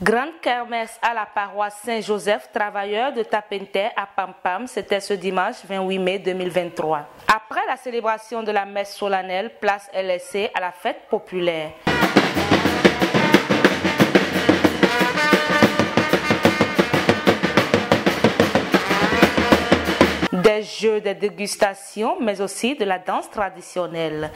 Grande kermesse à la paroisse Saint-Joseph, travailleurs de Tapente à Pampam, c'était ce dimanche 28 mai 2023. Après la célébration de la messe solennelle, place LSC à la fête populaire. Des jeux de dégustation, mais aussi de la danse traditionnelle.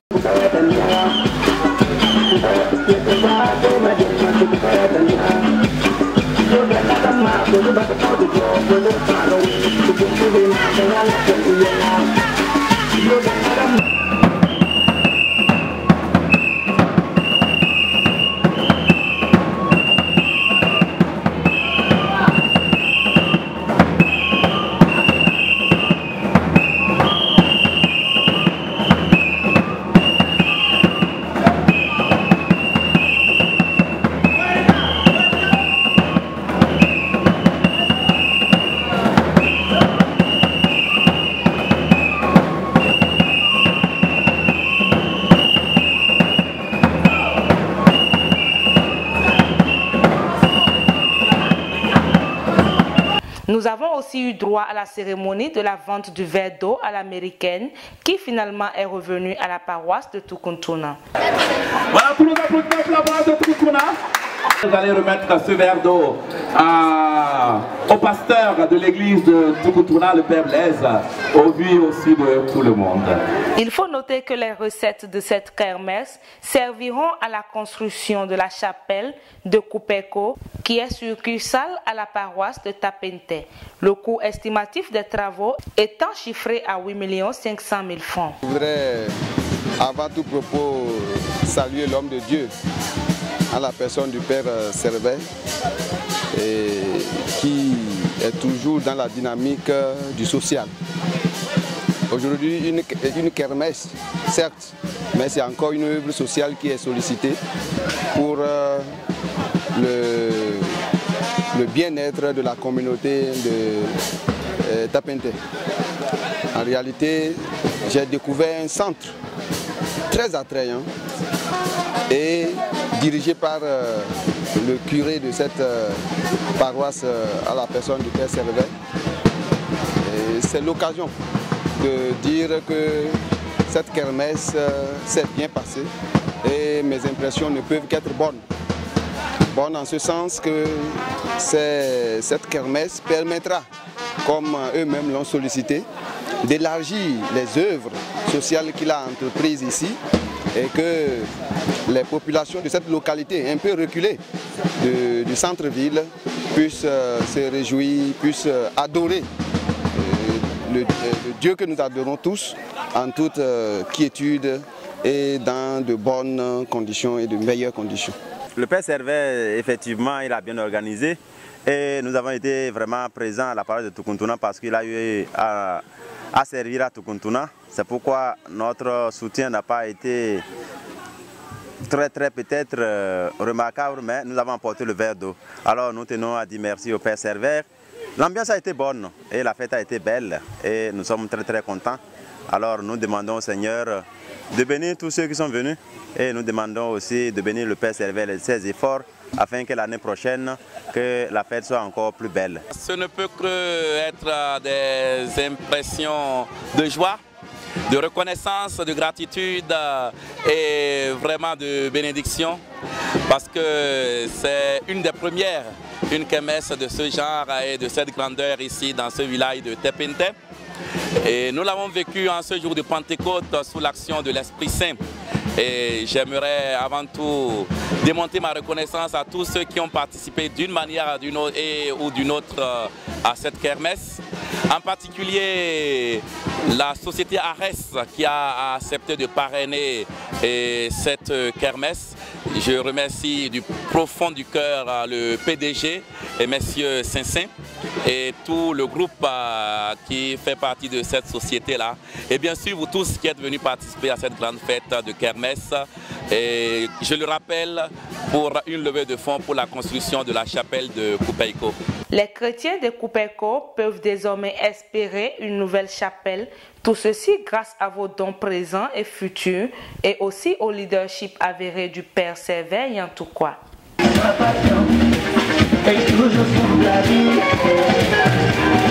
Nous avons aussi eu droit à la cérémonie de la vente du verre d'eau à l'américaine qui finalement est revenue à la paroisse de Tukuntuna. Voilà, tous nos applaudissements pour la paroisse de Tukuntuna. Vous allez remettre ce verre d'eau au pasteur de l'église de Tukuntuna, le Père Blaise, au vu aussi de tout le monde. Il faut noter que les recettes de cette kermesse serviront à la construction de la chapelle de Kupeko qui est succursale à la paroisse de Tapente. Le coût estimatif des travaux étant chiffré à 8 500 000 francs. Je voudrais avant tout propos saluer l'homme de Dieu en la personne du Père Servet qui est toujours dans la dynamique du social. Aujourd'hui, une kermesse, certes, mais c'est encore une œuvre sociale qui est sollicitée pour le bien-être de la communauté de Tapente. En réalité, j'ai découvert un centre très attrayant et dirigé par le curé de cette paroisse à la personne du Père Servet. C'est l'occasion de dire que cette kermesse s'est bien passée et mes impressions ne peuvent qu'être bonnes. Bonnes en ce sens que cette kermesse permettra, comme eux-mêmes l'ont sollicité, d'élargir les œuvres sociales qu'il a entreprises ici et que les populations de cette localité un peu reculée du centre-ville puissent se réjouir, puissent adorer le Dieu que nous adorons tous en toute quiétude et dans de bonnes conditions et de meilleures conditions. Le Père Servet, effectivement, il a bien organisé et nous avons été vraiment présents à la paroisse de Tukuntuna parce qu'il a eu à servir à Tukuntuna. C'est pourquoi notre soutien n'a pas été très peut-être remarquable, mais nous avons apporté le verre d'eau. Alors nous tenons à dire merci au Père Servet. L'ambiance a été bonne et la fête a été belle et nous sommes très contents. Alors nous demandons au Seigneur de bénir tous ceux qui sont venus et nous demandons aussi de bénir le Père Servet et ses efforts afin que l'année prochaine, que la fête soit encore plus belle. Ce ne peut que être des impressions de joie, de reconnaissance, de gratitude et vraiment de bénédiction parce que c'est une des premières, une kermesse de ce genre et de cette grandeur ici dans ce village de Tapente. Et nous l'avons vécu en ce jour de Pentecôte sous l'action de l'Esprit Saint. Et j'aimerais avant tout démontrer ma reconnaissance à tous ceux qui ont participé d'une manière ou d'une autre à cette kermesse. En particulier la société Ares qui a accepté de parrainer cette kermesse. Je remercie du profond du cœur le PDG et M. Saint-Saint et tout le groupe qui fait partie de cette société-là. Et bien sûr, vous tous qui êtes venus participer à cette grande fête de kermesse. Et je le rappelle, pour une levée de fonds pour la construction de la chapelle de Kupeko. Les chrétiens de Kupeko peuvent désormais espérer une nouvelle chapelle. Tout ceci grâce à vos dons présents et futurs et aussi au leadership avéré du Père Servet Yantoukwa. et toujours pour la vie.